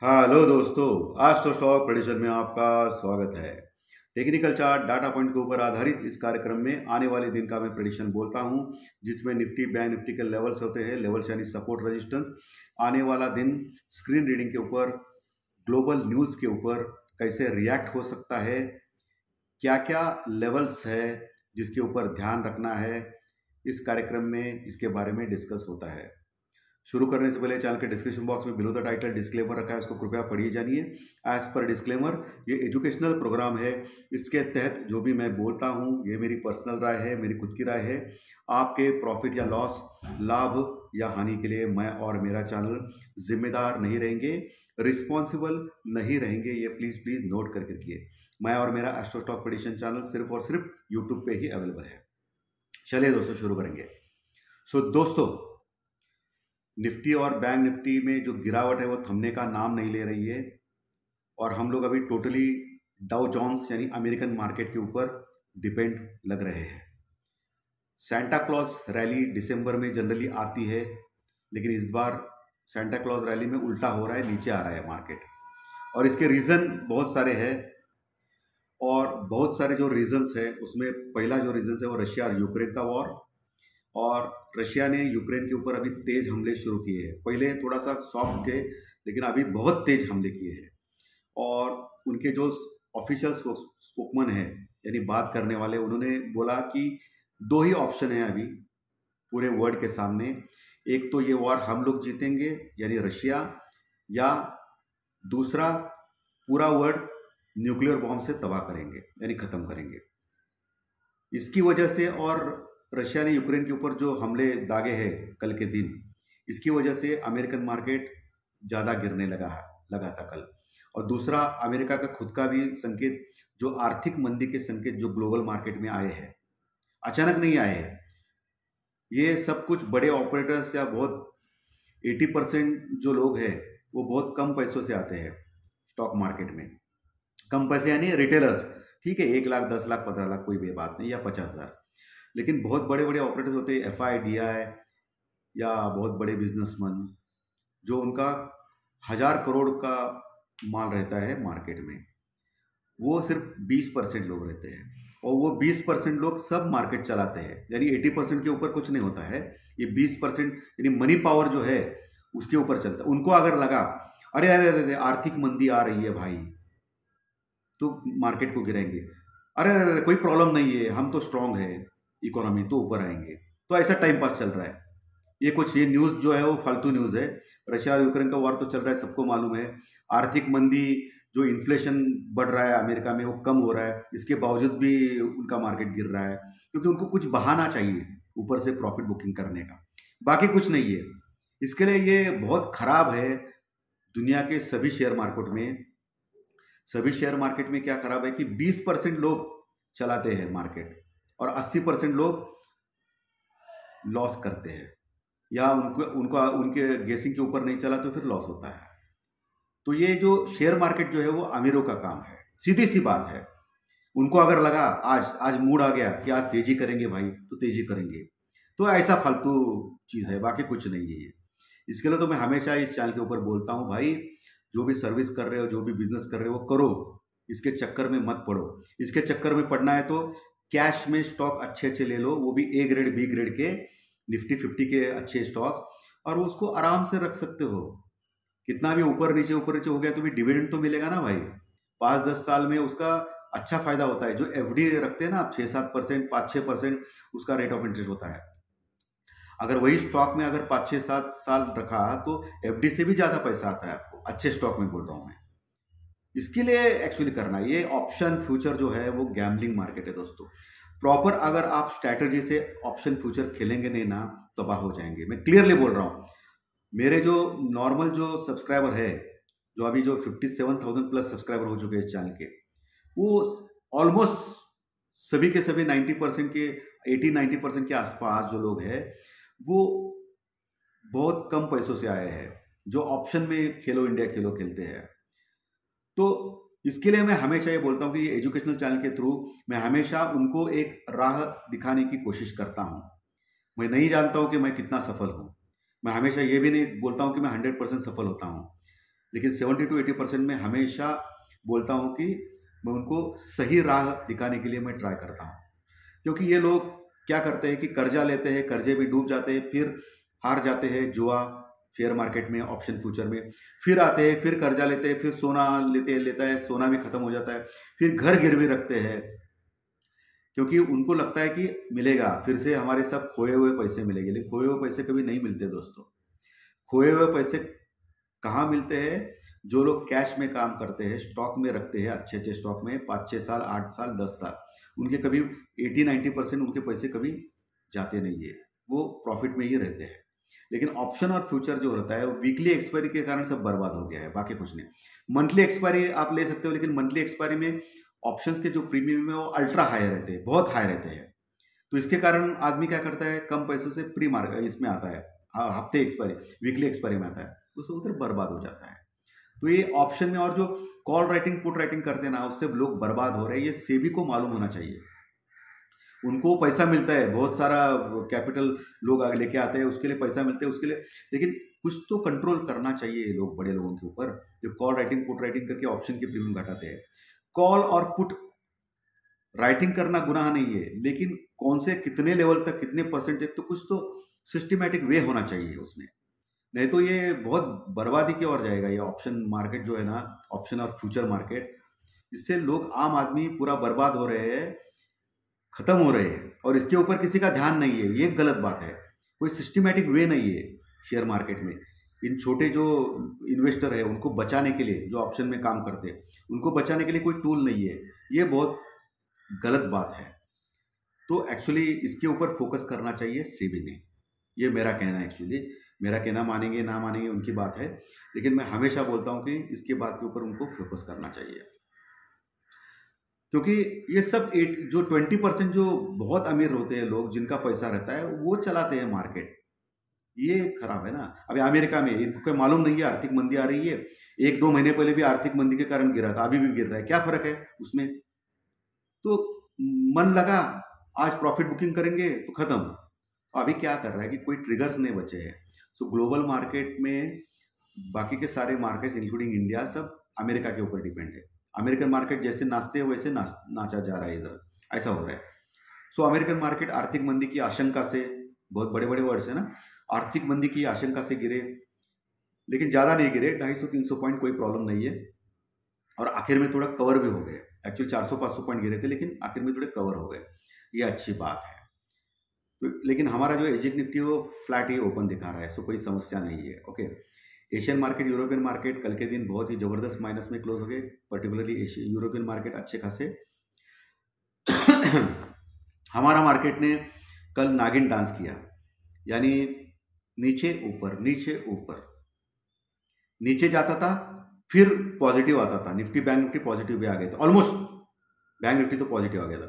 Hello दोस्तों, आज तो स्टॉक प्रेडिक्शन में आपका स्वागत है। टेक्निकल चार्ट डाटा पॉइंट के ऊपर आधारित इस कार्यक्रम में आने वाले दिन का मैं प्रेडिक्शन बोलता हूं, जिसमें निफ्टी बैंक निफ्टी के लेवल्स होते हैं, लेवल्स यानी सपोर्ट रेजिस्टेंस। आने वाला दिन स्क्रीन रीडिंग के ऊपर, ग्लोबल न्यूज़ के ऊपर कैसे रिएक्ट हो सकता है, क्या क्या लेवल्स है जिसके ऊपर ध्यान रखना है, इस कार्यक्रम में इसके बारे में डिस्कस होता है। शुरू करने से पहले चैनल के डिस्क्रिप्शन बॉक्स में बिलो द टाइटल डिस्क्लेमर रखा है, उसको कृपया पढ़िए जानिए। एज पर डिस्क्लेमर, ये एजुकेशनल प्रोग्राम है। इसके तहत जो भी मैं बोलता हूँ ये मेरी पर्सनल राय है, मेरी खुद की राय है। आपके प्रॉफिट या लॉस, लाभ या हानि के लिए मैं और मेरा चैनल जिम्मेदार नहीं रहेंगे, रिस्पॉन्सिबल नहीं रहेंगे। ये प्लीज़ प्लीज़ नोट करके रखिए। मैं और मेरा एस्ट्रो स्टॉक प्रेडिक्शन चैनल सिर्फ और सिर्फ यूट्यूब पे ही अवेलेबल है। चलिए दोस्तों, शुरू करेंगे। दोस्तों, निफ्टी और बैंक निफ्टी में जो गिरावट है वो थमने का नाम नहीं ले रही है, और हम लोग अभी टोटली डाउ जोन्स यानी अमेरिकन मार्केट के ऊपर डिपेंड लग रहे हैं। सेंटा क्लॉज रैली दिसंबर में जनरली आती है, लेकिन इस बार सेंटा क्लॉज रैली में उल्टा हो रहा है, नीचे आ रहा है मार्केट। और इसके रीज़न बहुत सारे हैं, और बहुत सारे जो रीजंस है उसमें पहला जो रीजन है वो रशिया और यूक्रेन का वॉर। और रशिया ने यूक्रेन के ऊपर अभी तेज हमले शुरू किए हैं। पहले थोड़ा सा सॉफ्ट थे, लेकिन अभी बहुत तेज हमले किए हैं। और उनके जो ऑफिशियल स्पोकमैन है यानी बात करने वाले, उन्होंने बोला कि दो ही ऑप्शन है अभी पूरे वर्ल्ड के सामने। एक तो ये वॉर हम लोग जीतेंगे यानी रशिया, या दूसरा पूरा वर्ल्ड न्यूक्लियर बॉम्ब से तबाह करेंगे यानी ख़त्म करेंगे। इसकी वजह से, और रशिया ने यूक्रेन के ऊपर जो हमले दागे हैं कल के दिन, इसकी वजह से अमेरिकन मार्केट ज़्यादा गिरने लगा था कल। और दूसरा, अमेरिका का खुद का भी संकेत, जो आर्थिक मंदी के संकेत जो ग्लोबल मार्केट में आए हैं, अचानक नहीं आए हैं। ये सब कुछ बड़े ऑपरेटर्स या बहुत 80% जो लोग हैं वो बहुत कम पैसों से आते हैं स्टॉक मार्केट में। कम पैसे यानी रिटेलर्स, ठीक है, 1 लाख, 10 लाख, 15 लाख, कोई भी बात नहीं, या 50,000। लेकिन बहुत बड़े बड़े ऑपरेटर्स होते हैं, FIDI या बहुत बड़े बिजनेसमैन, जो उनका 1000 करोड़ का माल रहता है मार्केट में, वो सिर्फ 20% लोग रहते हैं। और वो 20% लोग सब मार्केट चलाते हैं, यानी 80% के ऊपर कुछ नहीं होता है। ये 20% यानी मनी पावर जो है उसके ऊपर चलता है। उनको अगर लगा अरे अरे अरे आर्थिक मंदी आ रही है भाई, तो मार्केट को गिराएंगे। अरे अरे अरे कोई प्रॉब्लम नहीं है, हम तो स्ट्रांग है, इकोनॉमी तो ऊपर आएंगे। तो ऐसा टाइम पास चल रहा है। ये न्यूज़ जो है वो फालतू न्यूज़ है। रशिया और यूक्रेन का वॉर तो चल रहा है, सबको मालूम है। आर्थिक मंदी, जो इन्फ्लेशन बढ़ रहा है अमेरिका में, वो कम हो रहा है। इसके बावजूद भी उनका मार्केट गिर रहा है, क्योंकि उनको कुछ बहाना चाहिए ऊपर से प्रॉफिट बुकिंग करने का, बाकी कुछ नहीं है। इसके लिए ये बहुत खराब है। दुनिया के सभी शेयर मार्केट में क्या खराब है कि 20% लोग चलाते हैं मार्केट, और 80% लोग लॉस करते हैं, या उनके गेसिंग के ऊपर नहीं चला तो फिर लॉस होता है। तो ये जो शेयर मार्केट जो है वो अमीरों का काम है, सीधी सी बात है। उनको अगर लगा आज मूड आ गया कि आज तेजी करेंगे भाई, तो तेजी करेंगे। तो ऐसा फालतू चीज़ है, बाकी कुछ नहीं है ये। इसके लिए तो मैं हमेशा इस चैनल के ऊपर बोलता हूँ, भाई जो भी सर्विस कर रहे हो, जो भी बिजनेस कर रहे हो, वो करो, इसके चक्कर में मत पड़ो। इसके चक्कर में पड़ना है तो कैश में स्टॉक अच्छे अच्छे ले लो, वो भी A ग्रेड B ग्रेड के, निफ्टी 50 के अच्छे स्टॉक्स, और वो उसको आराम से रख सकते हो। कितना भी ऊपर नीचे हो गया तो भी डिविडेंड तो मिलेगा ना भाई। 5-10 साल में उसका अच्छा फायदा होता है। जो FD रखते हैं ना आप, 6-7%, 5-6% उसका रेट ऑफ इंटरेस्ट होता है। अगर वही स्टॉक में अगर 5-6-7 साल रखा तो FD से भी ज़्यादा पैसा आता है आपको, अच्छे स्टॉक में बोल रहा हूँ मैं। इसके लिए एक्चुअली करना है, ये ऑप्शन फ्यूचर जो है वो गैम्बलिंग मार्केट है दोस्तों। प्रॉपर अगर आप स्ट्रैटेजी से ऑप्शन फ्यूचर खेलेंगे नहीं ना, तबाह हो जाएंगे। मैं क्लियरली बोल रहा हूँ। मेरे जो नॉर्मल जो सब्सक्राइबर है, जो अभी जो 57,000 प्लस सब्सक्राइबर हो चुके हैं इस चैनल के, वो ऑलमोस्ट सभी के सभी 90% के, 80-90% के आसपास जो लोग हैं, वो बहुत कम पैसों से आए हैं, जो ऑप्शन में खेलो इंडिया खेलो खेलते हैं। तो इसके लिए मैं हमेशा ये बोलता हूँ कि एजुकेशनल चैनल के थ्रू मैं हमेशा उनको एक राह दिखाने की कोशिश करता हूँ। मैं नहीं जानता हूँ कि मैं कितना सफल हूँ। मैं हमेशा ये भी नहीं बोलता हूँ कि मैं 100% सफल होता हूँ। लेकिन 70 to 80% में हमेशा बोलता हूँ कि मैं उनको सही राह दिखाने के लिए मैं ट्राई करता हूँ। क्योंकि ये लोग क्या करते हैं कि कर्जा लेते हैं, कर्जे में डूब जाते हैं, फिर हार जाते हैं जुआ शेयर मार्केट में, ऑप्शन फ्यूचर में, फिर आते हैं, फिर कर्जा लेते हैं, फिर सोना लेता है, सोना भी खत्म हो जाता है, फिर घर गिरवी रखते हैं, क्योंकि उनको लगता है कि मिलेगा, फिर से हमारे सब खोए हुए पैसे मिलेंगे। लेकिन खोए हुए पैसे कभी नहीं मिलते दोस्तों। खोए हुए पैसे कहाँ मिलते हैं? जो लोग कैश में काम करते हैं, स्टॉक में रखते हैं, अच्छे अच्छे स्टॉक में 5-6 साल, 8 साल, 10 साल, उनके कभी 80-90% उनके पैसे कभी जाते नहीं है, वो प्रॉफिट में ही रहते हैं। लेकिन ऑप्शन और फ्यूचर जो होता है वो वीकली एक्सपायरी के कारण सब बर्बाद हो गया है, बाकी कुछ नहीं। मंथली एक्सपायरी आप ले सकते हो, लेकिन मंथली एक्सपायरी में ऑप्शंस के जो प्रीमियम है वो अल्ट्रा हाई रहते हैं, बहुत हाई रहते हैं। तो इसके कारण आदमी क्या करता है, कम पैसों से प्री मार्केट इसमें आता है, हफ्ते एक्सपायरी, वीकली एक्सपायरी में आता है, तो उधर बर्बाद हो जाता है। तो ये ऑप्शन में, और जो कॉल राइटिंग पुट राइटिंग करते हैं ना, उससे लोग बर्बाद हो रहे हैं। ये सेबी को मालूम होना चाहिए। उनको पैसा मिलता है, बहुत सारा कैपिटल लोग आगे लेके आते हैं, उसके लिए पैसा मिलता है उसके लिए, लेकिन कुछ तो कंट्रोल करना चाहिए ये लोग, बड़े लोगों के ऊपर, जो कॉल राइटिंग पुट राइटिंग करके ऑप्शन के प्रीमियम घटाते हैं। कॉल और पुट राइटिंग करना गुनाह नहीं है, लेकिन कौन से कितने लेवल तक, कितने परसेंटेज, तो कुछ तो सिस्टमेटिक वे होना चाहिए उसमें, नहीं तो ये बहुत बर्बादी की ओर जाएगा। ये ऑप्शन मार्केट जो है ना, ऑप्शन और फ्यूचर मार्केट, इससे लोग, आम आदमी पूरा बर्बाद हो रहे हैं, खत्म हो रहे हैं, और इसके ऊपर किसी का ध्यान नहीं है। ये गलत बात है। कोई सिस्टमेटिक वे नहीं है शेयर मार्केट में। इन छोटे जो इन्वेस्टर है उनको बचाने के लिए, जो ऑप्शन में काम करते हैं, उनको बचाने के लिए कोई टूल नहीं है। ये बहुत गलत बात है। तो एक्चुअली इसके ऊपर फोकस करना चाहिए सेबी ने, ये मेरा कहना है। एक्चुअली मेरा कहना मानेंगे ना मानेंगे उनकी बात है, लेकिन मैं हमेशा बोलता हूँ कि इसके बात के ऊपर उनको फोकस करना चाहिए। क्योंकि ये सब जो 20% जो बहुत अमीर होते हैं लोग, जिनका पैसा रहता है, वो चलाते हैं मार्केट। ये खराब है ना। अभी अमेरिका में इनको कोई मालूम नहीं है आर्थिक मंदी आ रही है, 1-2 महीने पहले भी आर्थिक मंदी के कारण गिरा था, अभी भी गिर रहा है, क्या फर्क है उसमें? तो मन लगा, आज प्रॉफिट बुकिंग करेंगे तो खत्म। अभी क्या कर रहा है कि कोई ट्रिगर्स नहीं बचे हैं। सो ग्लोबल मार्केट में बाकी के सारे मार्केट्स इंक्लूडिंग इंडिया सब अमेरिका के ऊपर डिपेंड है। अमेरिकन मार्केट जैसे नाचते हैं वैसे नाचा जा रहा है इधर, ऐसा हो रहा है। सो अमेरिकन मार्केट आर्थिक मंदी की आशंका से, बहुत बड़े बड़े वर्ड्स है ना, आर्थिक मंदी की आशंका से गिरे, लेकिन ज़्यादा नहीं गिरे, 250-300 पॉइंट, कोई प्रॉब्लम नहीं है। और आखिर में थोड़ा कवर भी हो गए। एक्चुअली 400-500 पॉइंट गिरे थे, लेकिन आखिर में थोड़े कवर हो गए, ये अच्छी बात है। तो लेकिन हमारा जो एजिक निफ्टी है वो फ्लैट ही ओपन दिखा रहा है, सो कोई समस्या नहीं है। Okay, Asian market, European market कल के दिन बहुत ही ज़बरदस्त माइनस में क्लोज हो गए, पर्टिकुलरली यूरोपियन मार्केट अच्छे खासे। हमारा मार्केट ने कल नागिन डांस किया, यानी नीचे ऊपर, नीचे ऊपर, नीचे जाता था, फिर पॉजिटिव आता था। निफ्टी, बैंक निफ्टी पॉजिटिव भी आ गए थे ऑलमोस्ट, बैंक निफ्टी तो पॉजिटिव आ गया था,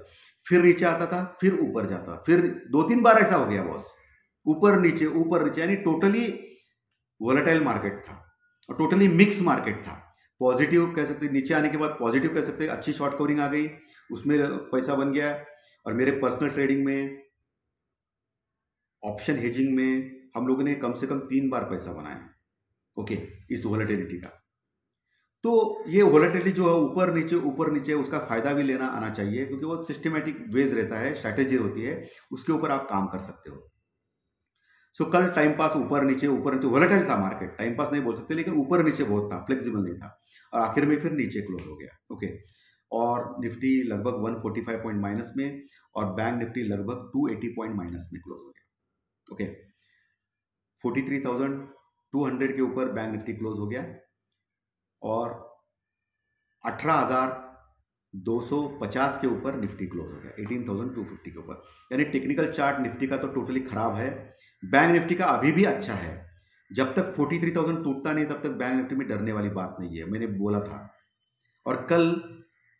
फिर नीचे आता था, फिर ऊपर जाता, फिर 2-3 बार ऐसा हो गया बॉस, ऊपर नीचे, यानी टोटली वोलेटाइल मार्केट था और टोटली मिक्स मार्केट था। पॉजिटिव कह सकते, नीचे आने के बाद पॉजिटिव कह सकते, अच्छी शॉर्ट कवरिंग आ गई, उसमें पैसा बन गया। और मेरे पर्सनल ट्रेडिंग में, ऑप्शन हेजिंग में हम लोगों ने कम से कम 3 बार पैसा बनाया, ओके, इस वोलेटिलिटी का। तो ये वोलेटिलिटी जो है ऊपर नीचे, उसका फायदा भी लेना आना चाहिए, क्योंकि वो सिस्टमेटिक वेज रहता है, स्ट्रैटेजी होती है, उसके ऊपर आप काम कर सकते हो। सो कल टाइम पास ऊपर नीचे वोलेटाइल था मार्केट, टाइम पास नहीं बोल सकते, लेकिन ऊपर नीचे बहुत था, फ्लेक्सिबल नहीं था, और आखिर में फिर नीचे क्लोज हो गया। ओके, और निफ्टी लगभग 145 पॉइंट माइनस में, और बैंक निफ्टी लगभग 280 पॉइंट माइनस में क्लोज हो गया। ओके, 43,200 के ऊपर बैंक निफ्टी क्लोज हो गया, और 18,250 के ऊपर निफ्टी क्लोज हो गया, 18,250 के ऊपर। यानी टेक्निकल चार्ट निफ्टी का तो टोटली खराब है, बैंक निफ्टी का अभी भी अच्छा है। जब तक 43,000 टूटता नहीं, तब तक बैंक निफ्टी में डरने वाली बात नहीं है, मैंने बोला था। और कल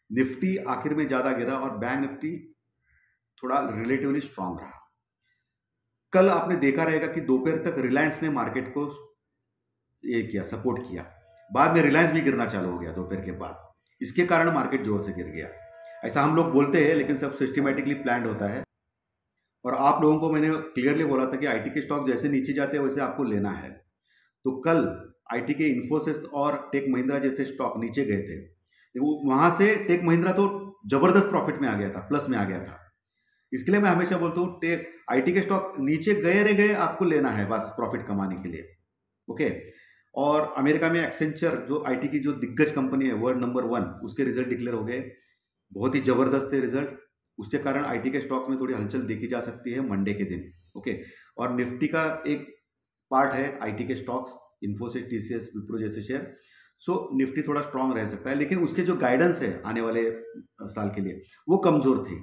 निफ्टी आखिर में ज़्यादा गिरा और बैंक निफ्टी थोड़ा रिलेटिवली स्ट्रांग रहा। कल आपने देखा रहेगा कि दोपहर तक रिलायंस ने मार्केट को ये किया, सपोर्ट किया, बाद में रिलायंस भी गिरना चालू हो गया दोपहर के बाद, इसके कारण मार्केट जोर से गिर गया। ऐसा हम लोग बोलते हैं, लेकिन सब सिस्टमेटिकली प्लान्ड होता है। और आप लोगों को मैंने क्लियरली बोला था कि आईटी के स्टॉक जैसे नीचे जाते हैं वैसे आपको लेना है। तो कल आईटी के इन्फोसिस और टेक महिंद्रा जैसे स्टॉक नीचे गए थे, वहां से टेक महिंद्रा तो जबरदस्त प्रॉफिट में आ गया था, प्लस में आ गया था। इसके लिए मैं हमेशा बोलता हूँ टेक आईटी के स्टॉक नीचे गए रे गए आपको लेना है बस प्रॉफिट कमाने के लिए। ओके। और अमेरिका में एक्सेंचर जो आईटी की जो दिग्गज कंपनी है, वर्ल्ड नंबर 1, उसके रिजल्ट डिक्लेयर हो गए, बहुत ही जबरदस्त है रिजल्ट। उसके कारण आईटी के स्टॉक्स में थोड़ी हलचल देखी जा सकती है मंडे के दिन। ओके। और निफ्टी का एक पार्ट है आईटी के स्टॉक्स, इन्फोसिस, टीसीएस, विप्रो जैसे शेयर। सो निफ्टी थोड़ा स्ट्रांग रह सकता है, लेकिन उसके जो गाइडेंस है आने वाले साल के लिए वो कमजोर थे।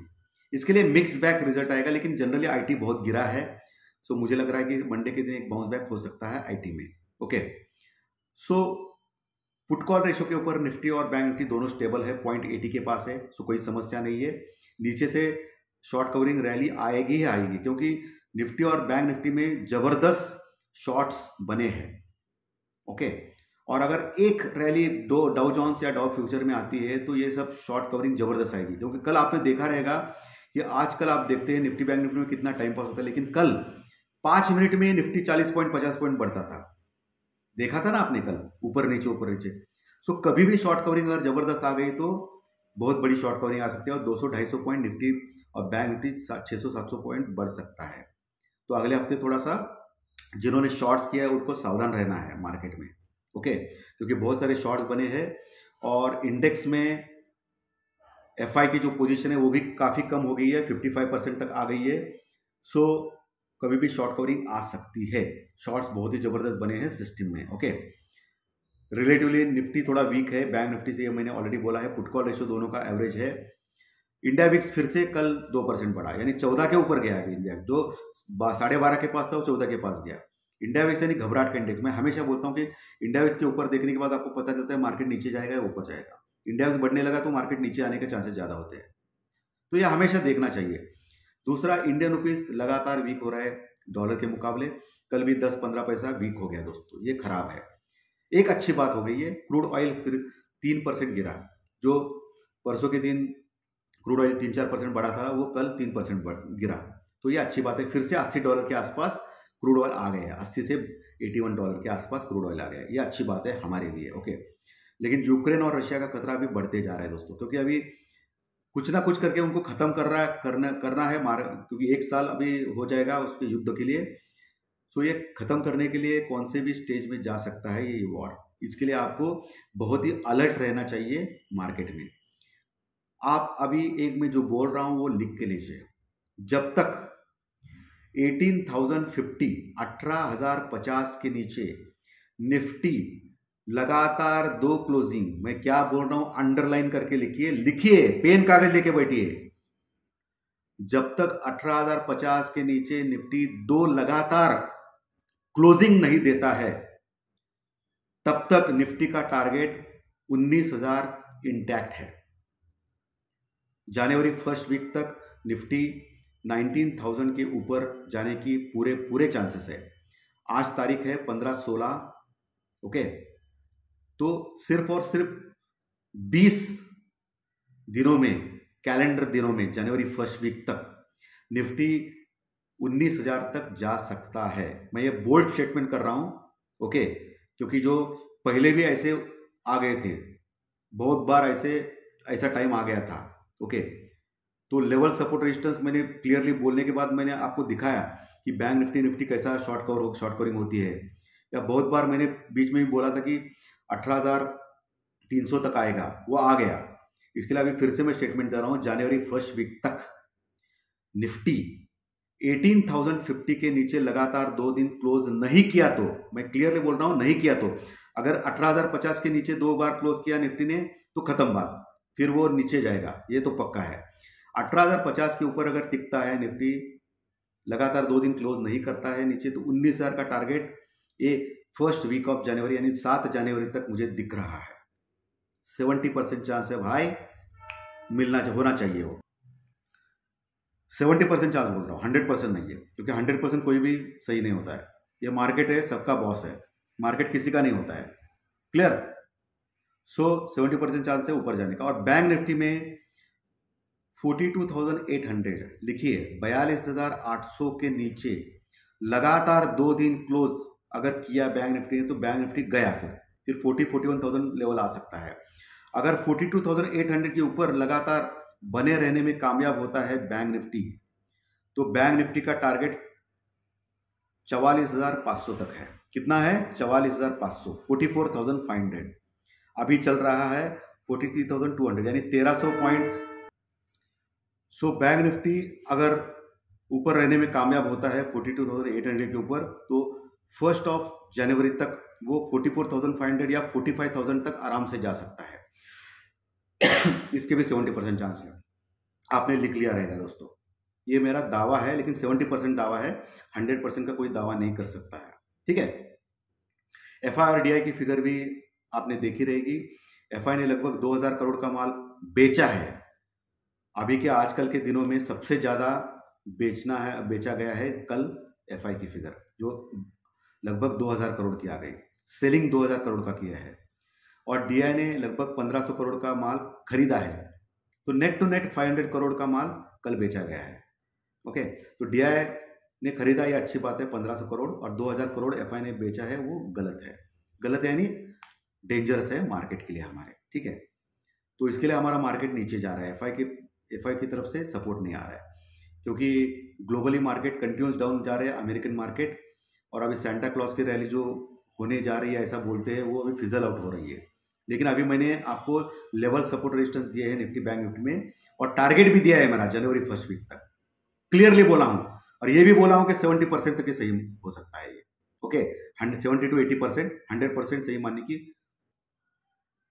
इसके लिए मिक्स बैक रिजल्ट आएगा, लेकिन जनरली आईटी बहुत गिरा है। सो मुझे लग रहा है कि मंडे के दिन एक बाउंस बैक हो सकता है आईटी में। Okay. So put call ratio के ऊपर निफ्टी और बैंक निफ्टी दोनों स्टेबल है, 0.80 के पास है। सो कोई समस्या नहीं है। नीचे से शॉर्ट कवरिंग रैली आएगी ही आएगी, क्योंकि निफ्टी और बैंक निफ्टी में जबरदस्त शॉर्ट्स बने हैं। ओके। और अगर एक रैली डाउ जोन्स या डाउ फ्यूचर में आती है तो ये सब शॉर्ट कवरिंग जबरदस्त आएगी, क्योंकि कल आपने देखा रहेगा कि आजकल आप देखते हैं निफ्टी बैंक निफ्टी में कितना टाइम पास होता है, लेकिन कल 5 मिनट में निफ्टी 40 पॉइंट 50 पॉइंट बढ़ता था। देखा था ना आपने कल, ऊपर नीचे। सो कभी भी शॉर्ट कवरिंग अगर जबरदस्त आ गई तो बहुत बड़ी शॉर्ट कवरिंग आ सकती है, और 200-250 पॉइंट निफ्टी और बैंक निफ्टी 600-700 पॉइंट बढ़ सकता है। तो अगले हफ्ते थोड़ा सा जिन्होंने शॉर्ट्स किया है उनको सावधान रहना है मार्केट में। ओके। क्योंकि बहुत सारे शॉर्ट्स बने हैं, और इंडेक्स में एफआई की जो पोजीशन है वो भी काफ़ी कम हो गई है, 55% तक आ गई है। सो कभी भी शॉर्ट कवरिंग आ सकती है। शॉर्ट्स बहुत ही जबरदस्त बने हैं सिस्टम में। ओके। रिलेटिवली निफ्टी थोड़ा वीक है बैंक निफ्टी से, ये मैंने ऑलरेडी बोला है। पुट कॉल रेशो दोनों का एवरेज है। इंडिया विक्स फिर से कल 2% बढ़ा, यानी 14 के ऊपर गया है। इंडिया जो 12.5 के पास था वो 14 के पास गया। इंडिया विक्स यानी घबराहट का इंडेक्स। मैं हमेशा बोलता हूँ कि इंडिया विक्स के ऊपर देखने के बाद आपको पता चलता है मार्केट नीचे जाएगा या ऊपर जाएगा। इंडिया विक्स बढ़ने लगा तो मार्केट नीचे आने के चांसेस ज़्यादा होते हैं, तो यह हमेशा देखना चाहिए। दूसरा, इंडियन रुपीस लगातार वीक हो रहा है डॉलर के मुकाबले। कल भी 10-15 पैसा वीक हो गया दोस्तों, ये खराब है। एक अच्छी बात हो गई है, क्रूड ऑयल फिर 3% गिरा। जो परसों के दिन क्रूड ऑयल 3-4% बढ़ा था, वो कल 3% गिरा, तो ये अच्छी बात है। फिर से $80 के आसपास क्रूड ऑयल आ गया है, 80 से $81 के आसपास क्रूड ऑयल आ गया है, ये अच्छी बात है हमारे लिए। ओके। लेकिन यूक्रेन और रशिया का खतरा अभी बढ़ते जा रहा है दोस्तों, क्योंकि अभी कुछ ना कुछ करके उनको खत्म करना है क्योंकि 1 साल अभी हो जाएगा उसके युद्ध के लिए। सो ये खत्म करने के लिए कौन से भी स्टेज में जा सकता है ये वॉर। इसके लिए आपको बहुत ही अलर्ट रहना चाहिए मार्केट में। आप अभी एक मैं जो बोल रहा हूं वो लिख के लीजिए। जब तक 18,050 18,050 के नीचे निफ्टी लगातार 2 क्लोजिंग, मैं क्या बोल रहा हूं अंडरलाइन करके लिखिए, पेन कागज लेके बैठिए। जब तक 18,050 के नीचे निफ्टी 2 लगातार क्लोजिंग नहीं देता है, तब तक निफ्टी का टारगेट 19,000 इंटैक्ट है। जनवरी 1 वीक तक निफ्टी 19,000 के ऊपर जाने की पूरे चांसेस है। आज तारीख है 15/16। ओके। तो सिर्फ और सिर्फ 20 दिनों में, कैलेंडर दिनों में, जनवरी 1 वीक तक निफ्टी 19,000 तक जा सकता है। मैं ये बोल्ड स्टेटमेंट कर रहा हूं। ओके। क्योंकि जो पहले भी ऐसे आ गए थे, बहुत बार ऐसा टाइम आ गया था। ओके। तो लेवल सपोर्ट रेजिस्टेंस मैंने क्लियरली बोलने के बाद मैंने आपको दिखाया कि बैंक निफ्टी कैसा शॉर्ट कवरिंग होती है। या बहुत बार मैंने बीच में भी बोला था कि 18,300 तक आएगा, वो आ गया। इसके लिए अभी फिर से मैं स्टेटमेंट दे रहा हूं, जनवरी 1 वीक तक निफ्टी 18,050 के नीचे लगातार 2 दिन क्लोज नहीं किया तो, मैं क्लियरली बोल रहा हूं नहीं किया तो, अगर 18,050 के नीचे 2 बार क्लोज किया निफ्टी ने तो खत्म बात, फिर वो नीचे जाएगा, ये तो पक्का है। 18,050 के ऊपर अगर टिकता है निफ्टी, लगातार 2 दिन क्लोज नहीं करता है नीचे, तो 19,000 का टारगेट ये फर्स्ट वीक ऑफ जनवरी यानी 7 जनवरी तक मुझे दिख रहा है। 70% चांस है भाई, होना चाहिए वो। 70% चांस बोल रहा हूँ, 100% नहीं है, क्योंकि 100% कोई भी सही नहीं होता है। ये मार्केट है, सबका बॉस है, मार्केट किसी का नहीं होता है। क्लियर? सो 70% चांस है ऊपर जाने का। और बैंक निफ्टी में 42,800 लिखिए, 42,800 के नीचे लगातार 2 दिन क्लोज अगर किया बैंक निफ्टी ने तो बैंक निफ्टी गया, फिर 41,000 लेवल आ सकता है। अगर 42,800 के ऊपर लगातार बने रहने में कामयाब होता है बैंक निफ्टी, तो बैंक निफ्टी का टारगेट 44,500 तक है। कितना है? 44,500, 44,500। अभी चल रहा है 43,200, यानी 1300 पॉइंट। सो बैंक निफ्टी अगर ऊपर रहने में कामयाब होता है 42,800 के ऊपर, तो 1 जनवरी तक वो 44,500 या 45,000 तक आराम से जा सकता है। इसके भी 70% चांस है। आपने लिख लिया रहेगा दोस्तों, ये मेरा दावा है, लेकिन 70% दावा है, 100% का कोई दावा नहीं कर सकता है। ठीक है। एफआई और डीआई की फिगर भी आपने देखी रहेगी। एफआई ने लगभग 2,000 करोड़ का माल बेचा है। अभी के आजकल के दिनों में सबसे ज़्यादा बेचा गया है कल एफआई की फिगर, जो लगभग 2,000 करोड़ की आ गई। सेलिंग 2,000 करोड़ का किया है। और डीआई ने लगभग 1,500 करोड़ का माल खरीदा है। तो नेट टू नेट 500 करोड़ का माल कल बेचा गया है। ओके, तो डीआई ने खरीदा, ये अच्छी बात है, 1,500 करोड़, और 2,000 करोड़ एफआई ने बेचा है, वो गलत है। गलत यानी डेंजरस है मार्केट के लिए हमारे। ठीक है, तो इसके लिए हमारा मार्केट नीचे जा रहा है। एफआई की तरफ से सपोर्ट नहीं आ रहा है, क्योंकि ग्लोबली मार्केट कंटिन्यूस डाउन जा रहे हैं, अमेरिकन मार्केट। और अभी सेंटा क्लॉज की रैली जो होने जा रही है, ऐसा बोलते हैं, वो अभी फिजल आउट हो रही है। लेकिन अभी मैंने आपको लेवल सपोर्ट रेजिस्टेंस दिए हैं निफ्टी बैंक निफ्टी में, और टारगेट भी दिया है मेरा जनवरी 1 वीक तक। क्लियरली बोला हूं, और ये भी बोला हूं कि 70% तक सही हो सकता है ये। ओके, 70 to 80%, 100% सही मानने की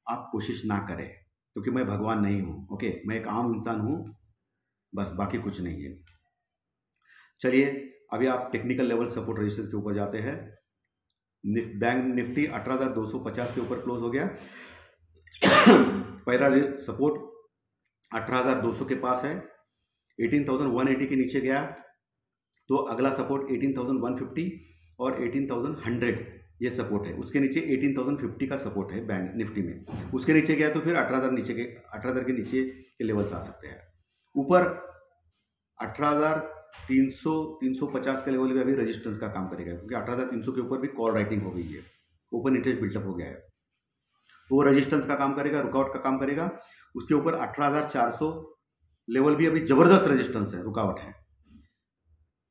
आप कोशिश ना करें, क्योंकि मैं भगवान नहीं हूं। ओके, मैं एक आम इंसान हूं, बस, बाकी कुछ नहीं है। चलिए, अभी आप टेक्निकल लेवल सपोर्ट रेजिस्टेंस के ऊपर जाते हैं। बैंक निफ्टी 18,250 के ऊपर क्लोज हो गया। पहला सपोर्ट 18,200 के पास है। 18,180 के नीचे गया तो अगला सपोर्ट 18,150 और 18,100 ये सपोर्ट है। उसके नीचे 18,050 का सपोर्ट है बैंक निफ्टी में। उसके नीचे गया तो फिर 18,000 के नीचे के लेवल्स आ सकते हैं। ऊपर 18,300 350 का लेवल भी अभी रेजिस्टेंस का काम करेगा, क्योंकि 18,300 के ऊपर भी कॉल राइटिंग हो गई है, ओपन इंटरेस्ट बिल्टअप हो गया है, तो वो रेजिस्टेंस का काम करेगा, रुकावट का काम करेगा। उसके ऊपर 18,400 लेवल भी अभी जबरदस्त रेजिस्टेंस है, रुकावट है।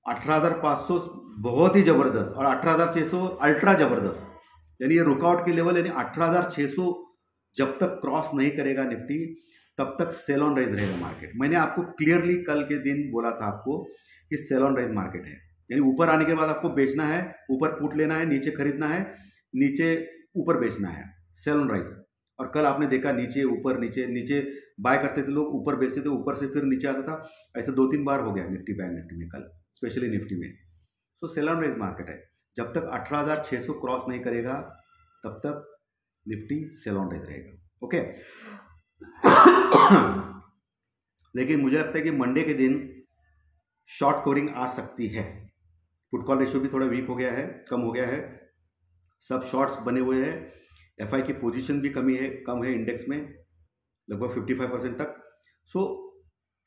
18,500 बहुत ही जबरदस्त, और 18,600 अल्ट्रा जबरदस्त, यानी ये रुकावट के लेवल। यानी 18,600 जब तक क्रॉस नहीं करेगा निफ्टी, तब तक सेल ऑन राइज रहेगा मार्केट। मैंने आपको क्लियरली कल के दिन बोला था आपको कि सेल ऑन राइज मार्केट है, यानी ऊपर आने के बाद आपको बेचना है, ऊपर पुट लेना है, नीचे खरीदना है, नीचे ऊपर बेचना है, सेल ऑन राइज। और कल आपने देखा नीचे ऊपर, नीचे नीचे बाय करते थे लोग, ऊपर बेचते थे, ऊपर से फिर नीचे आता था। ऐसे 2-3 बार हो गया निफ्टी बैंक निफ्टी में कल, स्पेशली निफ्टी में। सो सेल ऑन राइज मार्केट है। जब तक 18,600 क्रॉस नहीं करेगा, तब तक निफ्टी सेल ऑन राइज रहेगा। ओके। लेकिन मुझे लगता है कि मंडे के दिन शॉर्ट कवरिंग आ सकती है। पुट कॉल रेशियो भी थोड़ा वीक हो गया है, कम हो गया है, सब शॉर्ट्स बने हुए हैं। एफआई की पोजीशन भी कम है इंडेक्स में, लगभग 55% तक। सो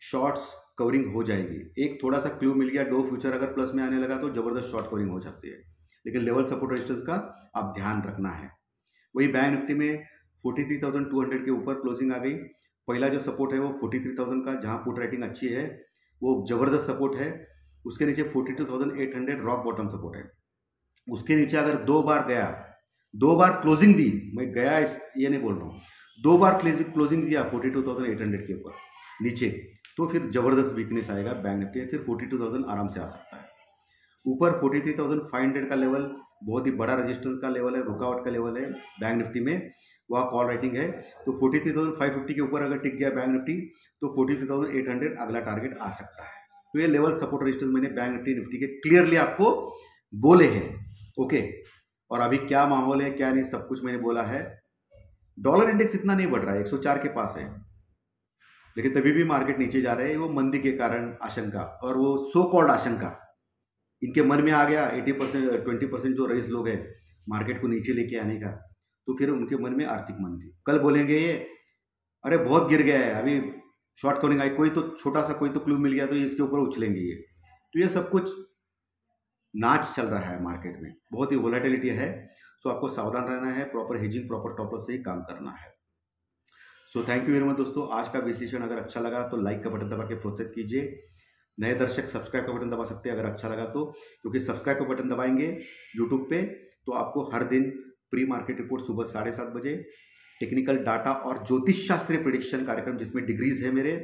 शॉर्ट्स कवरिंग हो जाएगी। एक थोड़ा सा क्लू मिल गया, डो फ्यूचर अगर प्लस में आने लगा तो जबरदस्त शॉर्ट कवरिंग हो सकती है। लेकिन लेवल सपोर्ट रेजिस्टेंस का आप ध्यान रखना है। वही बैंक निफ्टी में 43,200 के ऊपर क्लोजिंग आ गई। पहला जो सपोर्ट है वो 43,000 का, जहां पुट राइटिंग अच्छी है, वो जबरदस्त सपोर्ट है। उसके नीचे 42,800 रॉक बॉटम सपोर्ट है। उसके नीचे अगर 2 बार गया, 2 बार क्लोजिंग दी, मैं गया ये नहीं बोल रहा हूँ, 2 बार क्लोजिंग दिया 42,800 के ऊपर नीचे, तो फिर जबरदस्त वीकनेस आएगा बैंक निफ्टी, फिर 42,000 आराम से आ सकता है। ऊपर 43,500 का लेवल बहुत ही बड़ा रेजिस्टेंस का लेवल है, रुकावट का लेवल है बैंक निफ्टी में, वह कॉल राइटिंग है। तो 43,550 के ऊपर अगर टिक गया बैंक निफ्टी, तो 43,800 अगला टारगेट आ सकता है। तो ये लेवल सपोर्ट रेजिस्टेंस मैंने बैंक निफ्टी के क्लियरली आपको बोले हैं। ओके, और अभी क्या माहौल है क्या नहीं, सब कुछ मैंने बोला है। डॉलर इंडेक्स इतना नहीं बढ़ रहा है, 104 के पास है, लेकिन तभी भी मार्केट नीचे जा रहे हैं। वो मंदी के कारण आशंका, और वो सो कॉल्ड आशंका इनके मन में आ गया। 80% 20% जो रईस लोग हैं मार्केट को नीचे लेके आने का, तो फिर उनके मन में आर्थिक मंदी। कल बोलेंगे ये अरे बहुत गिर गया है, अभी शॉर्ट कवरिंग आई, कोई तो छोटा सा कोई तो क्लू मिल गया तो इसके ऊपर उछलेंगे ये। तो ये सब कुछ नाच चल रहा है मार्केट में, बहुत ही वोलेटिलिटी है। सो आपको सावधान रहना है, proper hedging, proper stop loss से ही काम करना है। So thank you very much दोस्तों। आज का विश्लेषण अगर अच्छा लगा तो लाइक का बटन दबा के प्रोत्साहित कीजिए। नए दर्शक सब्सक्राइब का बटन दबा सकते हैं अगर अच्छा लगा तो, क्योंकि सब्सक्राइब का बटन दबाएंगे यूट्यूब पे तो आपको हर दिन प्री मार्केट रिपोर्ट सुबह 7:30 बजे, टेक्निकल डाटा और ज्योतिष शास्त्रीय प्रेडिक्शन कार्यक्रम जिसमें डिग्रीज है मेरे,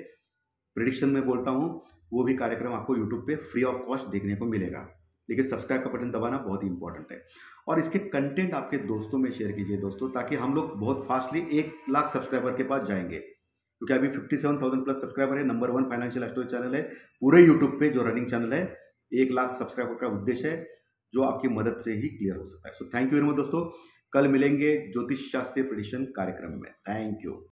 प्रेडिक्शन में बोलता हूँ, वो भी कार्यक्रम आपको यूट्यूब पे फ्री ऑफ कॉस्ट देखने को मिलेगा। लेकिन सब्सक्राइब का बटन दबाना बहुत ही इंपॉर्टेंट है, और इसके कंटेंट आपके दोस्तों में शेयर कीजिए दोस्तों, ताकि हम लोग बहुत फास्टली 1 लाख सब्सक्राइबर के पास जाएंगे। क्योंकि अभी 57,000 प्लस सब्सक्राइबर है, नंबर 1 फाइनेंशियल एस्ट्रोलॉजी चैनल है पूरे यूट्यूब पे जो रनिंग चैनल है। 1 लाख सब्सक्राइबर का उद्देश्य है जो आपकी मदद से ही क्लियर हो सकता है। So thank you very much दोस्तों। कल मिलेंगे ज्योतिष शास्त्रीय प्रेडिक्शन कार्यक्रम में। Thank you.